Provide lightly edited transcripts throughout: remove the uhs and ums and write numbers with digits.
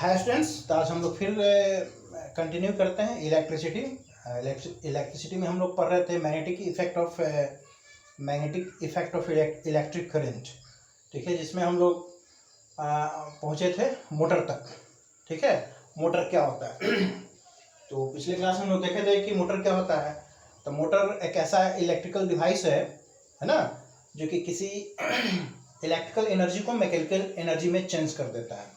Hi students, तो आज हम लोग फिर कंटिन्यू करते हैं इलेक्ट्रिसिटी। इलेक्ट्रिसिटी में हम लोग पढ़ रहे थे magnetic effect of electric current. ठीक है, जिसमें हम लोग पहुँचे थे मोटर तक। ठीक है, मोटर क्या होता है तो पिछले क्लास में हम लोग देखे थे कि मोटर क्या होता है। तो मोटर एक ऐसा इलेक्ट्रिकल डिवाइस है ना, जो कि किसी इलेक्ट्रिकल एनर्जी को मैकेनिकल एनर्जी में चेंज कर देता है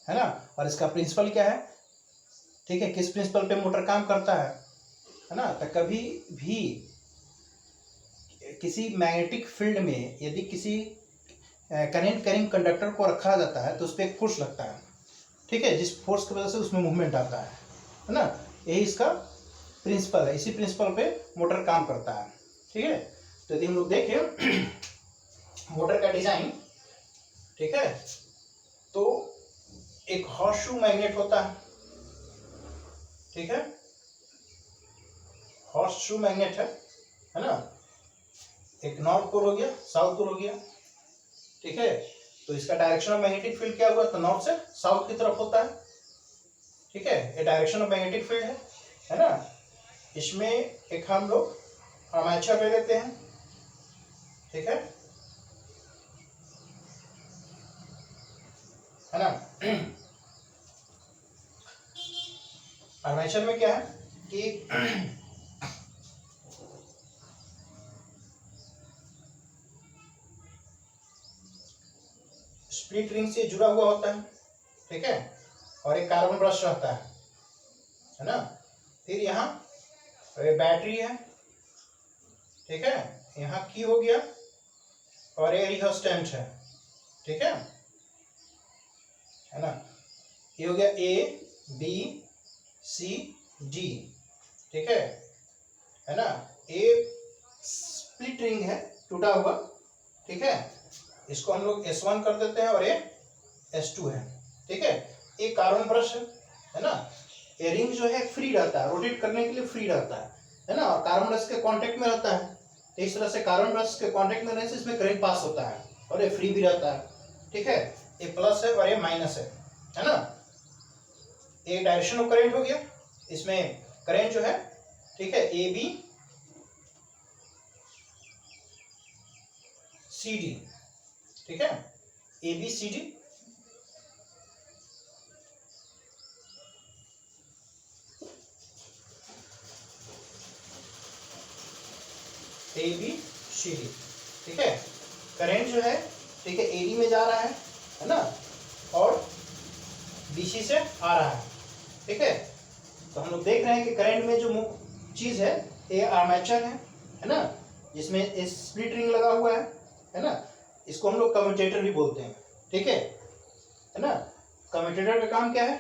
ना। और इसका प्रिंसिपल क्या है, ठीक है, किस प्रिंसिपल पे मोटर काम करता है ना। तो कभी भी किसी मैग्नेटिक फील्ड में यदि किसी करंट कैरिंग कंडक्टर को रखा जाता है तो उस पर एक फोर्स लगता है। ठीक है, जिस फोर्स की वजह से उसमें मूवमेंट आता है ना। यही इसका प्रिंसिपल है, इसी प्रिंसिपल पे मोटर काम करता है। ठीक है, तो यदि हम लोग देखें मोटर का डिजाइन, ठीक है, तो एक हॉर्स शू मैग्नेट होता है। ठीक है, हॉर्स शू मैग्नेट है ना। एक नॉर्थ पोल हो गया, साउथ पोल हो गया। ठीक है, तो इसका डायरेक्शन ऑफ मैग्नेटिक फील्ड क्या हुआ, तो नॉर्थ से साउथ की तरफ होता है। ठीक है, ये डायरेक्शन ऑफ मैग्नेटिक फील्ड है ना। इसमें एक हम लोग आर्मेचर ले लेते हैं। ठीक है ना। आर्मेचर में क्या है कि स्प्लिट रिंग से जुड़ा हुआ होता है। ठीक है, और एक कार्बन ब्रश रहता है ना। फिर यहाँ बैटरी है। ठीक है, यहाँ की हो गया और ये रियोस्टेंट है। ठीक है ना। ये हो गया ए बी सी डी। ठीक है ना। ए स्प्लिट रिंग है, टूटा हुआ। ठीक है, इसको हम लोग S1 कर देते हैं और ये S2 है। ठीक है, एक कार्बन ब्रश है ना। ये रिंग जो है फ्री रहता है, रोटेट करने के लिए फ्री रहता है ना, और कार्बन ब्रश के कांटेक्ट में रहता है। तो इस तरह से कार्बन ब्रश के कांटेक्ट में रहने से इसमें करंट पास होता है और ये फ्री भी रहता है। ठीक है, ये प्लस है और ये माइनस है ना। ये डायरेक्शन ऑफ करंट हो गया, इसमें करंट जो है, ठीक है, ए बी सी डी। ठीक है, A B C D. A B C D. ठीक है, करंट जो है, ठीक है, एडी में जा रहा है ना, और बीसी से आ रहा है। ठीक है, तो हम लोग देख रहे हैं कि करंट में जो चीज है ये आर्मेचर है ना, जिसमें स्प्लिट रिंग लगा हुआ है ना। इसको हम लोग कम्यूटेटर भी बोलते हैं। ठीक है ना। कम्यूटेटर का काम क्या है,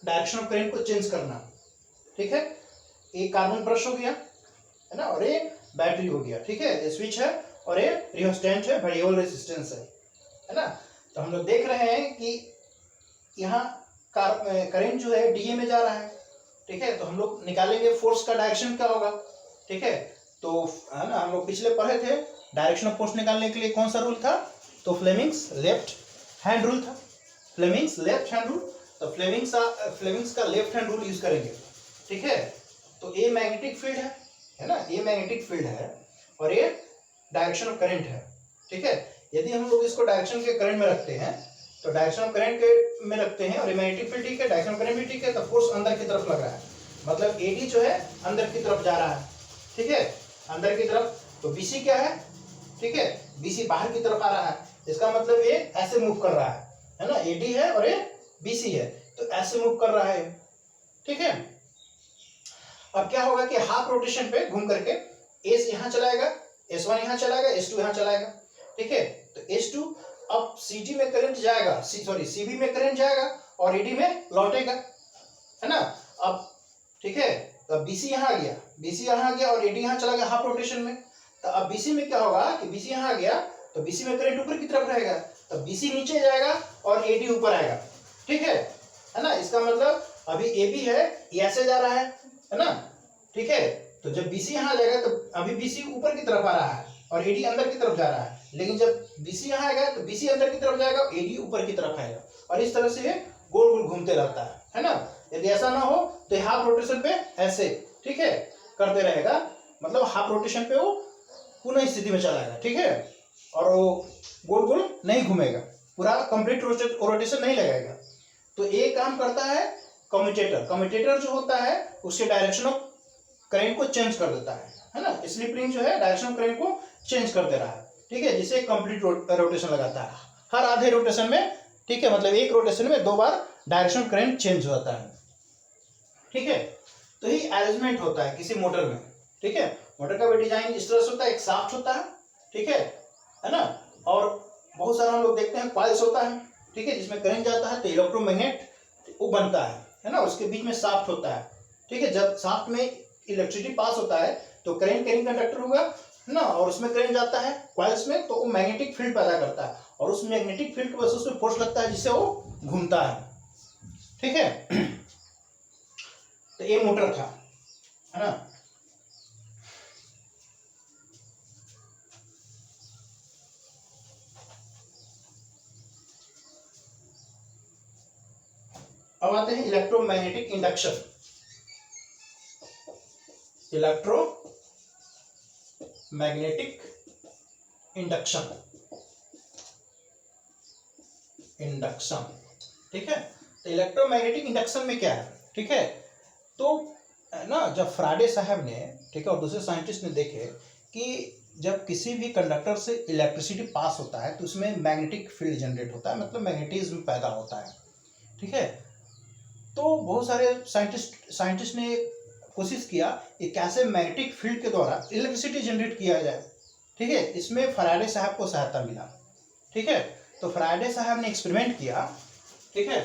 डायरेक्शन ऑफ करंट को चेंज करना। ठीक है, एक कार्बन ब्रश हो गया है ना, और एक बैटरी हो गया। ठीक है, स्विच है और ये रियोस्टेंट है, वेरिएबल रेजिस्टेंस है ना। तो हम लोग देख रहे हैं कि यहाँ करंट जो है डीए में जा रहा है। ठीक है, तो हम लोग निकालेंगे फोर्स का डायरेक्शन क्या होगा। ठीक है, तो है ना, हम लोग पिछले पढ़े थे डायरेक्शन ऑफ फोर्स निकालने के लिए कौन सा रूल था, तो फ्लेमिंग्स लेफ्ट हैंड रूल था। फ्लेमिंग्स लेफ्ट हैंड रूल, तो फ्लेमिंग्स का लेफ्ट हैंड रूल यूज करेंगे। ठीक है, तो ये मैग्नेटिक फील्ड है ना, ये मैग्नेटिक फील्ड है और ये डायरेक्शन ऑफ करंट है। ठीक है, यदि हम लोग इसको डायरेक्शन के करंट में रखते हैं, तो डायरेक्शन ऑफ करंट के में रखते हैं और ये मैग्नेटिक फील्ड ठीक है, डायरेक्शन ऑफ करंट भी ठीक है, तो फोर्स अंदर की तरफ लग रहा है, मतलब एडी जो है अंदर की तरफ जा रहा है। ठीक है, अंदर की तरफ। तो बीसी क्या है, ठीक है, बीसी बाहर की तरफ आ रहा है, इसका मतलब ये ऐसे मूव कर रहा है ना। एडी है और ये बीसी है, तो ऐसे मूव कर रहा है। ठीक है, अब क्या होगा कि हाफ रोटेशन पे घूम करके एस यहाँ चलाएगा, S1 यहाँ चलाएगा, S2 यहाँ चलाएगा। ठीक है, तो S2 अब CD में करंट जाएगा, CB में करंट जाएगा और AD में लौटेगा, है ना। अब ठीक है, तो BC यहाँ आ गया, BC यहाँ आ गया और AD यहाँ चला गया हाफ रोटेशन में। तो अब BC में क्या होगा कि BC यहाँ आ गया तो BC में करंट ऊपर की तरफ रहेगा, तो BC नीचे जाएगा और AD ऊपर आएगा। ठीक है ना, इसका मतलब अभी AB है, ये ऐसे जा रहा है ना। ठीक है, तो जब BC यहाँ जाएगा तो अभी BC ऊपर की तरफ आ रहा है और AD अंदर की तरफ जा रहा है, लेकिन जब BC यहाँ आएगा तो BC अंदर की तरफ जाएगा, AD ऊपर की तरफ आएगा, और इस तरह से ये गोल गोल घूमते रहता है ना। यदि ऐसा ना हो तो हाफ रोटेशन पे ऐसे, ठीक है, करते रहेगा, मतलब हाफ रोटेशन पे वो पुनः स्थिति में चला जाएगा, ठीक है, और वो गोल गोल नहीं घूमेगा, पूरा कंप्लीट रोटेशन नहीं लगाएगा। तो ये काम करता है कम्यूटेटर। कम्यूटेटर जो होता है उसके डायरेक्शन ऑफ करंट को चेंज कर देता है ना। स्लिप रिंग जो है डायरेक्शन ऑफ करंट को चेंज कर दे रहा है, ठीक है, जिसे कंप्लीट रोटेशन लगाता है हर आधे रोटेशन में, ठीक है, मतलब एक रोटेशन में 2 बार डायरेक्शन ऑफ करंट चेंज होता है, ठीक है। तो ही अरेंजमेंट होता है किसी मोटर में, ठीक है। मोटर का भी डिजाइन इस तरह से होता है, एक शाफ्ट होता है, ठीक है ना, और बहुत सारा हम लोग देखते हैं कॉइल्स होता है, ठीक है, जिसमें करंट जाता है तो इलेक्ट्रोमैग्नेट वो बनता है ना, उसके बीच में शाफ्ट होता है, ठीक है। जब शाफ्ट में इलेक्ट्रिसिटी पास होता है तो करंट कैरिंग कंडक्टर होगा ना, और उसमें करंट जाता है कॉइल्स में तो वो मैग्नेटिक फील्ड पैदा करता है, और उस मैग्नेटिक फील्ड की वजह से उसमें फोर्स लगता है जिससे वो घूमता है, ठीक है। तो ये मोटर था, है ना। अब आते हैं इलेक्ट्रोमैग्नेटिक इंडक्शन। इलेक्ट्रोमैग्नेटिक इंडक्शन, ठीक है। तो इलेक्ट्रोमैग्नेटिक इंडक्शन में क्या है, ठीक है, तो ना जब फ्राडे साहब ने, ठीक है, और दूसरे साइंटिस्ट ने देखे कि जब किसी भी कंडक्टर से इलेक्ट्रिसिटी पास होता है तो उसमें मैग्नेटिक फील्ड जनरेट होता है, मतलब मैग्नेटिज्म पैदा होता है, ठीक है। तो बहुत सारे साइंटिस्ट ने कोशिश किया कि कैसे मैग्नेटिक फील्ड के द्वारा इलेक्ट्रिसिटी जनरेट किया जाए, ठीक है। इसमें फराडे साहब को सहायता मिला, ठीक है। तो फराडे साहब ने एक्सपेरिमेंट किया, ठीक है,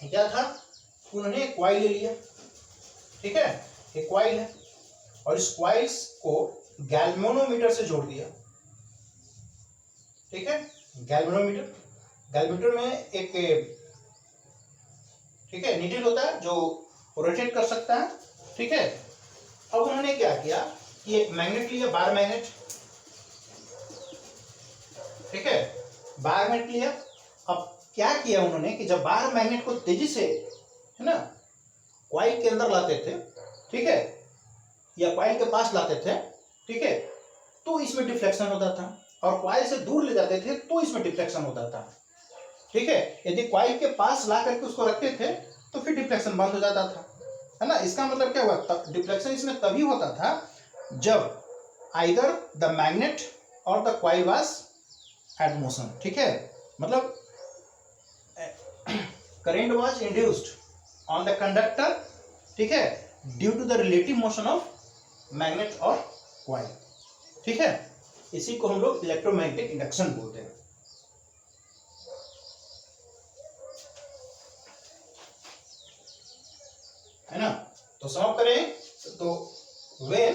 क्या था, उन्होंने एक कॉइल ले लिया, ठीक है, एक कॉइल है, और इस कॉइल्स को गैल्वेनोमीटर से जोड़ दिया, ठीक है। गैल्वेनोमीटर में एक, ठीक है, नीडल होता है जो रोटेट कर सकता है, ठीक है। अब उन्होंने क्या किया कि एक मैग्नेट लिया, बार मैग्नेट, ठीक है, बार मैग्नेट लिया। अब क्या किया उन्होंने कि जब बार मैग्नेट को तेजी से, है ना, कॉइल के अंदर लाते थे, ठीक है, या कॉइल के पास लाते थे, ठीक है, तो इसमें डिफ्लेक्शन होता था, और कॉइल से दूर ले जाते थे तो इसमें डिफ्लेक्शन होता था, ठीक है। यदि कॉइल के पास ला करके उसको रखते थे तो फिर डिफ्लेक्शन बंद हो जाता था, है ना। इसका मतलब क्या हुआ, डिफ्लेक्शन इसमें तभी होता था जब आइदर द मैग्नेट और the coil was at motion, ठीक है, मतलब current was induced on the conductor, ठीक है, due to the relative motion of magnet और कॉइल, ठीक है। इसी को हम लोग इलेक्ट्रोमैग्नेटिक इंडक्शन बोलते हैं, है ना। तो समाप्त करें तो when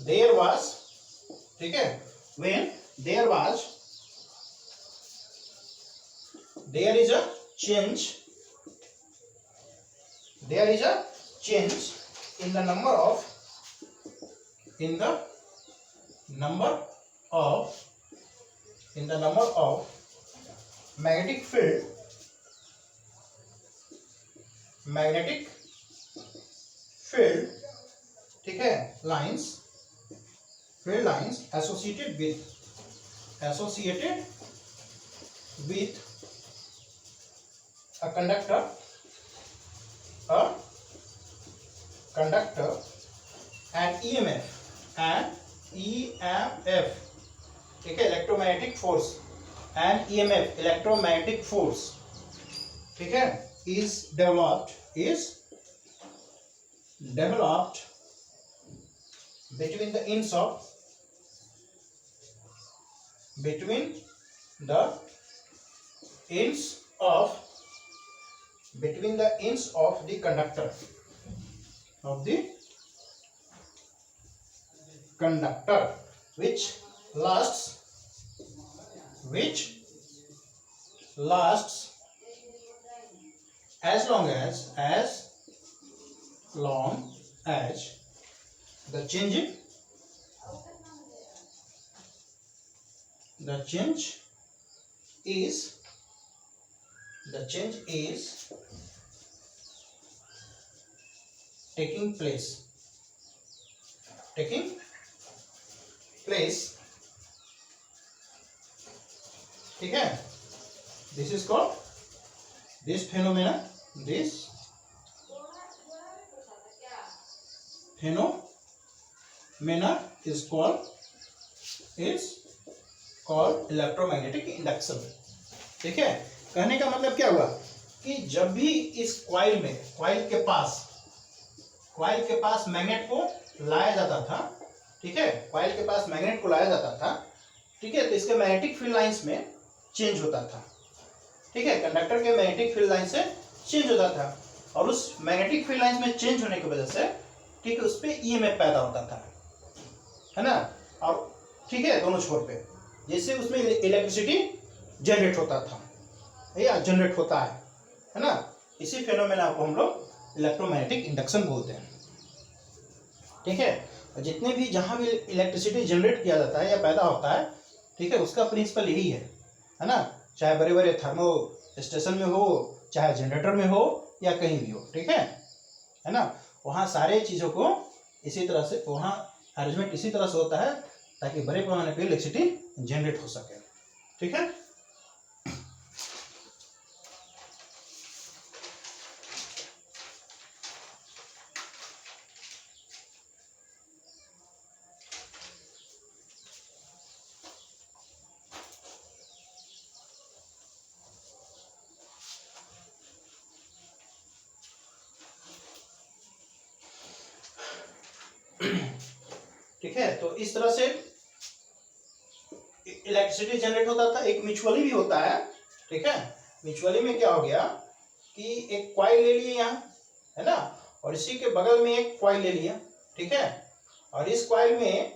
there was, ठीक है, when there is a change, in the number of magnetic field, ठीक है, field lines associated with a conductor and EMF, ठीक है, electromagnetic force and EMF, electromagnetic force, ठीक है, is developed between the ends of the conductor which lasts as long as the change is the change is taking place ठीक है, this is called this phenomena is called electromagnetic induction. ठीक है, कहने का मतलब क्या हुआ कि जब भी इस कॉइल के पास मैग्नेट को लाया जाता था, ठीक है, कॉइल के पास मैग्नेट को लाया जाता था, ठीक है, तो इसके मैग्नेटिक फील्ड लाइंस में चेंज होता था। ठीक है, कंडक्टर के मैग्नेटिक फील्ड लाइन से चेंज होता था और उस मैग्नेटिक फील्ड लाइन में चेंज होने की वजह से, ठीक है, उस पे ईएमएफ पैदा होता था, है ना। और ठीक है, दोनों छोर पे जैसे उसमें इलेक्ट्रिसिटी जनरेट होता था या जनरेट होता है ना। इसी फेनोमेना को हम लोग इलेक्ट्रोमैग्नेटिक इंडक्शन बोलते हैं। ठीक है, जितने भी जहां भी इलेक्ट्रिसिटी जनरेट किया जाता है या पैदा होता है, ठीक है, उसका प्रिंसिपल यही है ना। चाहे बड़े बड़े थर्मो स्टेशन में हो, चाहे जनरेटर में हो या कहीं भी हो, ठीक है ना, वहाँ सारे चीज़ों को इसी तरह से, वहाँ अरेंजमेंट इसी तरह से होता है ताकि बड़े पैमाने पर इलेक्ट्रिसिटी जनरेट हो सके। ठीक है, ठीक है, तो इस तरह से इलेक्ट्रिसिटी जनरेट होता था। एक म्यूचुअली भी होता है, ठीक है। म्यूचुअली में क्या हो गया कि एक कॉइल ले लिए यहाँ, है ना, और इसी के बगल में एक कॉइल ले लिया, ठीक है, और इस कॉइल में,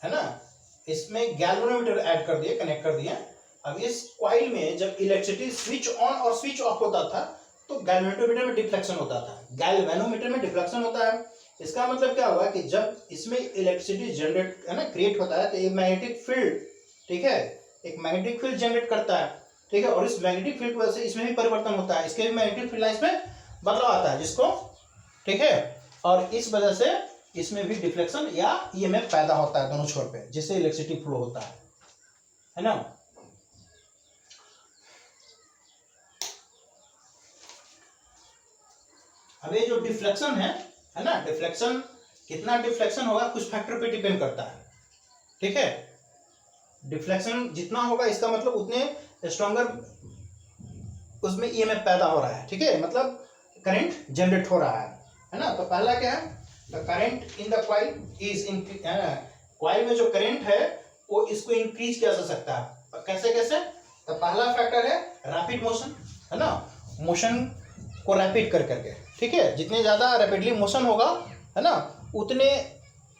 है ना, इसमें गैल्वेनोमीटर ऐड कर दिए, कनेक्ट कर दिया। अब इस कॉइल में जब इलेक्ट्रिसिटी स्विच ऑन और स्विच ऑफ होता था तो गैल्वेनोमीटर में डिफ्लेक्शन होता था, गैल्वेनोमीटर में डिफ्लेक्शन होता है। इसका मतलब क्या हुआ कि जब इसमें इलेक्ट्रिसिटी जनरेट, है ना, क्रिएट होता है तो एक मैग्नेटिक फील्ड, ठीक है, एक मैग्नेटिक फील्ड जनरेट करता है, ठीक है, और इस मैग्नेटिक फील्ड की वजह से इसमें भी परिवर्तन होता है, इसके भी मैग्नेटिक फील्ड लाइंस में बदलाव आता है जिसको, ठीक है, और इस वजह से इसमें भी डिफ्लेक्शन या ईएमएफ पैदा होता है दोनों छोर पे, जिससे इलेक्ट्रिसिटी फ्लो होता है ना। अब ये जो डिफ्लेक्शन है ना, डिफ्लेक्शन, कितना डिफ्लेक्शन होगा कुछ फैक्टर पे डिपेंड करता है, ठीक है। डिफ्लेक्शन जितना होगा इसका मतलब उतने स्ट्रॉन्गर उसमें ईएमएफ पैदा हो रहा है, ठीक है, मतलब करंट जनरेट हो रहा है ना। तो पहला क्या है, the current in the coil is coil में जो करंट है वो इसको इंक्रीज किया जा सकता है। कैसे कैसे, तो पहला फैक्टर है रैपिड मोशन, है ना, मोशन को रैपिड कर करके, ठीक है, जितने ज़्यादा रैपिडली मोशन होगा, है ना, उतने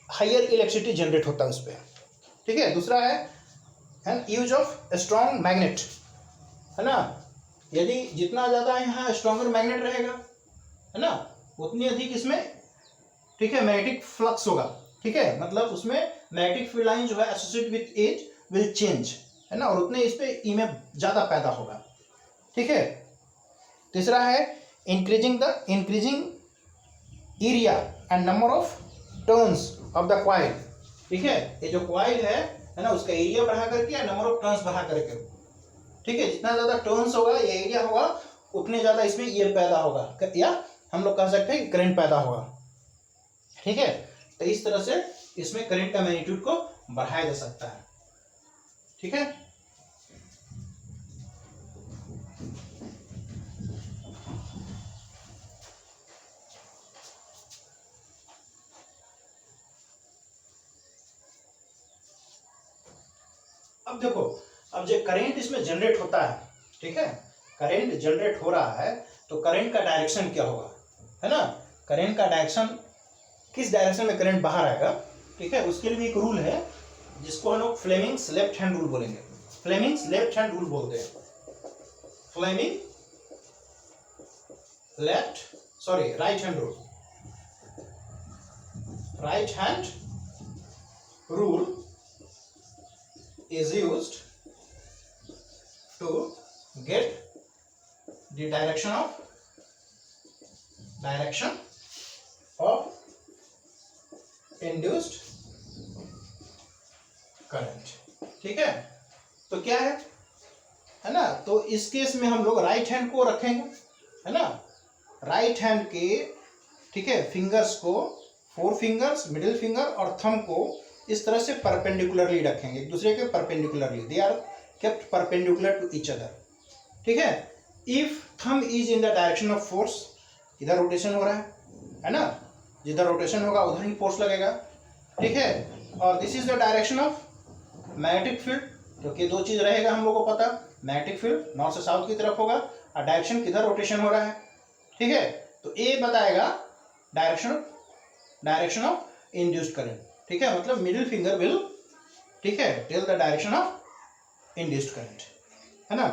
हायर इलेक्ट्रिसिटी जनरेट होता है उस पर, ठीक है। दूसरा है यूज ऑफ स्ट्रॉन्ग मैग्नेट, है ना, यदि जितना ज़्यादा यहाँ स्ट्रॉन्गर मैग्नेट रहेगा, है ना, उतनी अधिक इसमें, ठीक है, मैग्नेटिक फ्लक्स होगा, ठीक है, मतलब उसमें मैग्नेटिक फील्ड लाइन जो है associate with it will change, है ना, और उतने इस पे ईएमएफ ज़्यादा पैदा होगा, ठीक है। तीसरा है increasing area and number of turns of the coil, ठीक है, ये जो कॉइल है ना, उसका एरिया बढ़ा करके या नंबर ऑफ टर्न्स बढ़ा करके, ठीक है, जितना ज़्यादा टर्न्स होगा या एरिया होगा उतने ज़्यादा इसमें ये पैदा होगा, या हम लोग कह सकते हैं कि करंट पैदा होगा, ठीक है। तो इस तरह से इसमें करंट का मैग्नीट्यूड को बढ़ाया जा सकता है, ठीक है। अब देखो, अब जो करंट इसमें जनरेट होता है, ठीक है, करंट जनरेट हो रहा है तो करंट का डायरेक्शन क्या होगा, है ना, करंट का डायरेक्शन किस डायरेक्शन में करंट बाहर आएगा, ठीक है, उसके लिए भी एक रूल है जिसको हम लोग फ्लेमिंग्स लेफ्ट हैंड रूल बोलेंगे। फ्लेमिंग्स लेफ्ट हैंड रूल बोलते हैं, Fleming right hand rule, right hand rule is used to get the direction of induced current. ठीक है, तो क्या है ना, तो इस केस में हम लोग राइट हैंड को रखेंगे, है ना, राइट हैंड के, ठीक है, फिंगर्स को, 4 फिंगर्स, मिडिल फिंगर और थंब को इस तरह से परपेंडिकुलरली रखेंगे, एक दूसरे के perpendicularly, they are kept perpendicular to each other. ठीक है, if thumb is in the direction of force, इधर रोटेशन हो रहा है ना, जिधर रोटेशन होगा उधर ही फोर्स लगेगा। ठीक है, और this is the direction of magnetic field, क्योंकि 2 चीज रहेगा हम लोग को पता, मैग्नेटिक फील्ड नॉर्थ से साउथ की तरफ होगा और डायरेक्शन किधर रोटेशन हो रहा है। ठीक है, तो ए बताएगा डायरेक्शन ऑफ इंड्यूस्ड करंट। ठीक है, मतलब मिडिल फिंगर विल, ठीक है, tell the direction of induced current, है ना।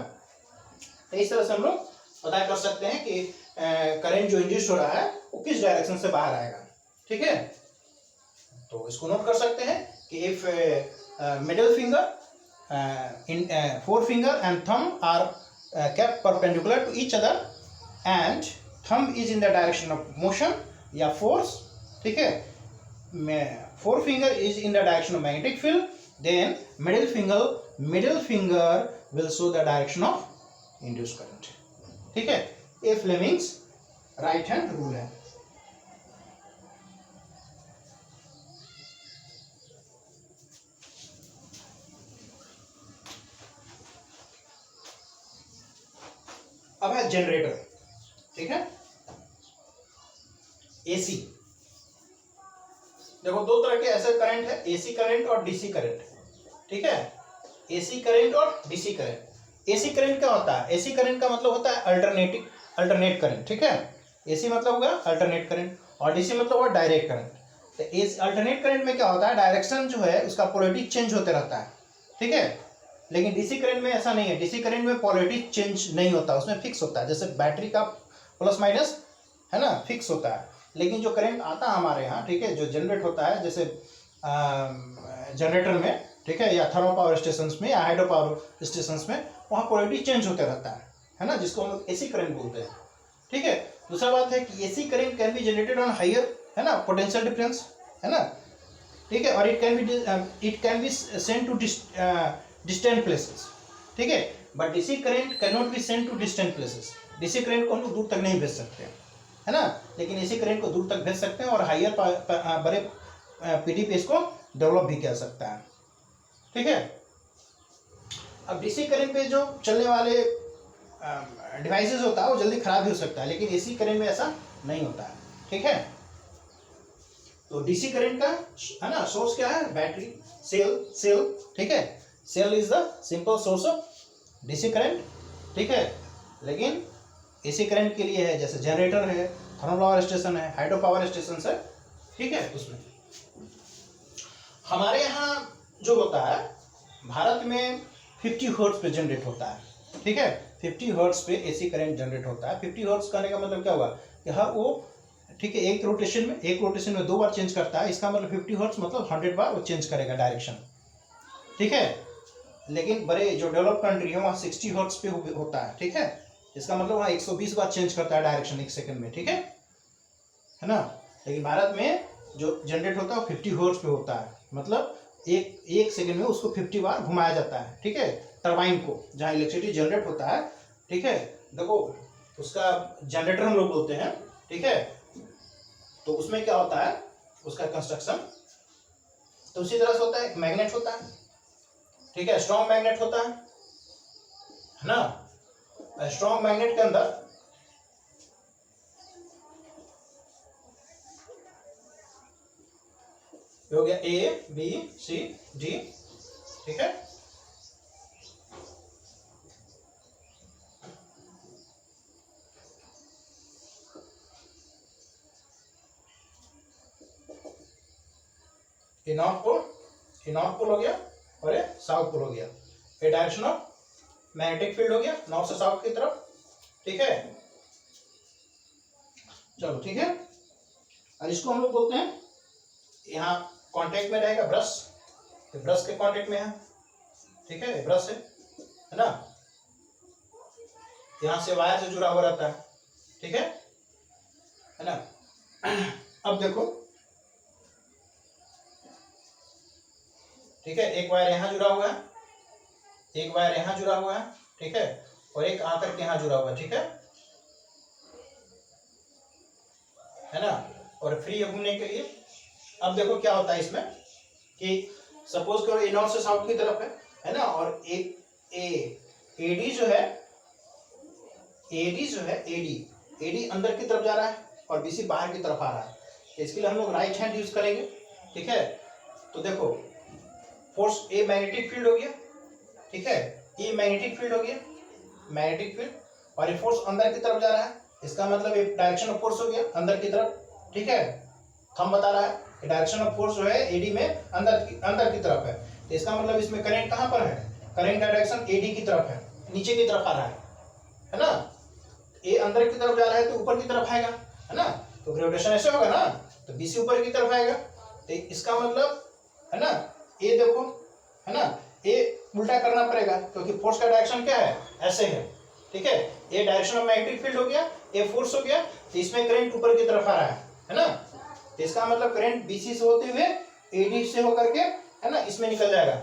तो इस तरह से हम लोग पता कर सकते हैं कि करंट जो इंड्यूस हो रहा है वो किस डायरेक्शन से बाहर आएगा। ठीक है, तो इसको नोट कर सकते हैं कि if middle finger, 4 finger and thumb are kept perpendicular to each other and thumb is in the direction of motion या force, ठीक है, 4 finger is in the direction of magnetic field, then middle finger will show the direction of induced current। ठीक है, ये Fleming's right hand rule है। अब है generator. ठीक है, एसी, देखो 2 तरह के ऐसे करंट है, एसी करंट और डीसी करंट। ठीक है, एसी करंट और डीसी करंट। एसी करंट क्या होता है, एसी करंट का मतलब होता है अल्टरनेट करंट। ठीक है, एसी मतलब होगा अल्टरनेट करंट और डीसी मतलब होगा डायरेक्ट करंट। तो अल्टरनेट करंट में क्या होता है, डायरेक्शन जो है उसका पोलैरिटी चेंज होते रहता है। ठीक है, लेकिन डीसी करंट में ऐसा नहीं है, डीसी करंट में पोलैरिटी चेंज नहीं होता, उसमें फिक्स होता है, जैसे बैटरी का प्लस माइनस है ना, फिक्स होता है। लेकिन जो करंट आता है हमारे यहाँ, ठीक है, जो जनरेट होता है जैसे जनरेटर में, ठीक है, या थर्मल पावर स्टेशन में या हाइड्रो पावर स्टेशन में, वहाँ पोलैरिटी चेंज होते रहता है ना, जिसको हम लोग एसी करंट बोलते हैं। ठीक है, दूसरा बात है कि AC current can be generated on higher, है ना, पोटेंशियल डिफरेंस, है ना। ठीक है, और it can be send to distant places. ठीक है, but DC current can not be send to distant places. DC current को हम लोग दूर तक नहीं भेज सकते, है ना, लेकिन एसी करंट को दूर तक भेज सकते हैं और हायर बड़े पीडी पे इसको डेवलप भी कर सकता है। ठीक है, अब डीसी करंट पे जो चलने वाले डिवाइसेस होता है वो जल्दी खराब भी हो सकता है, लेकिन एसी करंट में ऐसा नहीं होता है। ठीक है, तो डीसी करंट का, है ना, सोर्स क्या है, बैटरी, सेल। ठीक है, cell is the simple source of DC current. ठीक है, लेकिन एसी करंट के लिए है, जैसे जनरेटर है, थर्मल पावर स्टेशन है, हाइड्रो पावर स्टेशन है। ठीक है, उसमें हमारे यहाँ जो होता है भारत में 50 हर्ट्ज पे जनरेट होता है। ठीक है, 50 हर्ट्ज पे एसी करंट जनरेट होता है। 50 हर्ट्ज करने का मतलब क्या हुआ कि हर वो, ठीक है, एक रोटेशन में 2 बार चेंज करता है, इसका मतलब 50 हर्ट्ज मतलब 100 बार वो चेंज करेगा डायरेक्शन। ठीक है, लेकिन बड़े जो डेवलप कंट्री है वहाँ 60 हर्ट्ज पे होता है। ठीक है, इसका मतलब वहाँ 120 बार चेंज करता है डायरेक्शन 1 सेकंड में। ठीक है ना, लेकिन भारत में जो जनरेट होता है वो 50 हर्ट्ज पे होता है, मतलब एक सेकंड में उसको 50 बार घुमाया जाता है। ठीक है, टरबाइन को जहाँ इलेक्ट्रिसिटी जनरेट होता है। ठीक है, देखो उसका जनरेटर हम लोग बोलते हैं। ठीक है, तो उसमें क्या होता है, उसका कंस्ट्रक्शन तो उसी तरह से होता है, मैग्नेट होता है। ठीक है, स्ट्रॉन्ग मैग्नेट होता है ना, स्ट्रॉन्ग मैग्नेट के अंदर हो गया ए बी सी डी। ठीक है, ये नॉर्थ पोल हो गया और ये साउथ पोल हो गया। ये डायरेक्शन ऑफ मैग्नेटिक फील्ड हो गया नॉर्थ से साउथ की तरफ। ठीक है, चलो ठीक है, और इसको हम लोग बोलते हैं, यहाँ कांटेक्ट में रहेगा ब्रश, ये ब्रश के कांटेक्ट में है। ठीक है, ब्रश है ना, यहाँ से वायर से जुड़ा हुआ रहता है, ठीक है ना। अब देखो, ठीक है, एक वायर यहाँ जुड़ा हुआ है, एक वायर यहाँ जुड़ा हुआ है, ठीक है, और एक आकर के यहाँ जुड़ा हुआ है, ठीक है ना, और फ्री है घूमने के लिए। अब देखो क्या होता है इसमें कि सपोज करो ए नॉर्थ से साउथ की तरफ है ना, और एडी जो है एडी अंदर की तरफ जा रहा है और बीसी बाहर की तरफ आ रहा है। तो इसके लिए हम लोग राइट हैंड यूज करेंगे, ठीक है। तो देखो फोर्स ए मैग्नेटिक फील्ड हो गया, ठीक है, ये मैग्नेटिक फील्ड हो गया, मैग्नेटिक फील्ड, और ये फोर्स अंदर की तरफ जा रहा है, इसका मतलब ये डायरेक्शन ऑफ फोर्स हो गया अंदर की तरफ, ठीक है। थंब बता रहा है डायरेक्शन ऑफ फोर्स जो है एडी में अंदर की तरफ है, तो इसका मतलब इसमें करंट कहाँ पर है, करंट डायरेक्शन एडी की तरफ है, नीचे की तरफ आ रहा है ना। ए अंदर की तरफ जा रहा है तो ऊपर की तरफ आएगा, है ना, तो ग्रेविटेशन ऐसे होगा ना, तो बीसी ऊपर की तरफ आएगा, तो इसका मतलब है ना, ये देखो है ना, ये उल्टा करना पड़ेगा क्योंकि फोर्स का डायरेक्शन क्या है, ऐसे है, ठीक है। ये डायरेक्शन ऑफ मैग्नेटिक फील्ड हो गया, ये फोर्स हो गया, तो इसमें करंट ऊपर की तरफ आ रहा है ना, तो इसका मतलब करंट बीसी से होते हुए एडी से होकर के है ना इसमें निकल जाएगा,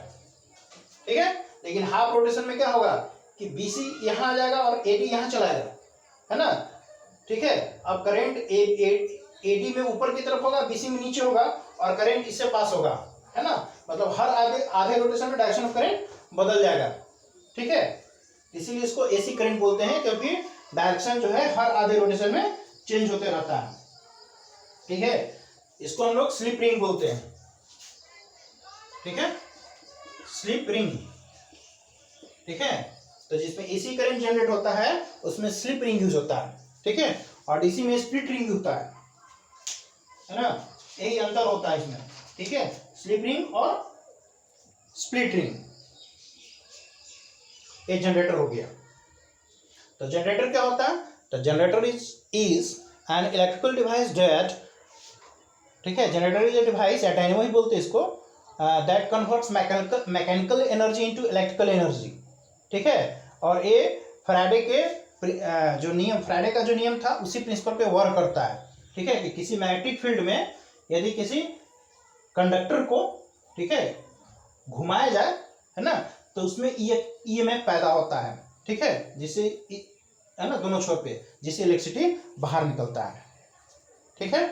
ठीक है। लेकिन हाफ रोटेशन में क्या होगा कि बीसी यहाँ आ जाएगा और एडी यहाँ चला जाएगा, है ना, ठीक है। अब करंट एडी में ऊपर की तरफ होगा, बीसी में नीचे होगा, और करंट इससे पास होगा, है ना, मतलब हर आधे रोटेशन में डायरेक्शन ऑफ करंट बदल जाएगा, ठीक है। इसीलिए इसको एसी करंट बोलते हैं क्योंकि डायरेक्शन जो है हर आधे रोटेशन में चेंज होते रहता है, ठीक है। इसको हम लोग स्लिप रिंग बोलते हैं, ठीक है, स्लिप रिंग, ठीक है। तो जिसमें एसी करंट जनरेट होता है उसमें स्लिप रिंग यूज होता है, ठीक है, और डीसी में स्प्लिट रिंग होता है ना, यही अंतर होता है इसमें, ठीक है, स्लिप रिंग और स्प्लिट रिंग। ये जनरेटर हो गया। तो जनरेटर क्या होता है, तो generator is an electrical device that, ठीक है, जनरेटर इज अ डिवाइस या डायनेमो ही बोलते हैं इसको, that converts mechanical energy into electrical energy, ठीक है। और ये फैराडे के जो नियम, फैराडे का जो नियम था उसी प्रिंसिपल पे वर्क करता है, ठीक है, कि किसी मैग्नेटिक फील्ड में यदि किसी कंडक्टर को, ठीक है, घुमाया जाए, है ना, तो उसमें ईएमएफ पैदा होता है, ठीक है, जिससे है ना दोनों छोर पे, जिससे इलेक्ट्रिसिटी बाहर निकलता है, ठीक है।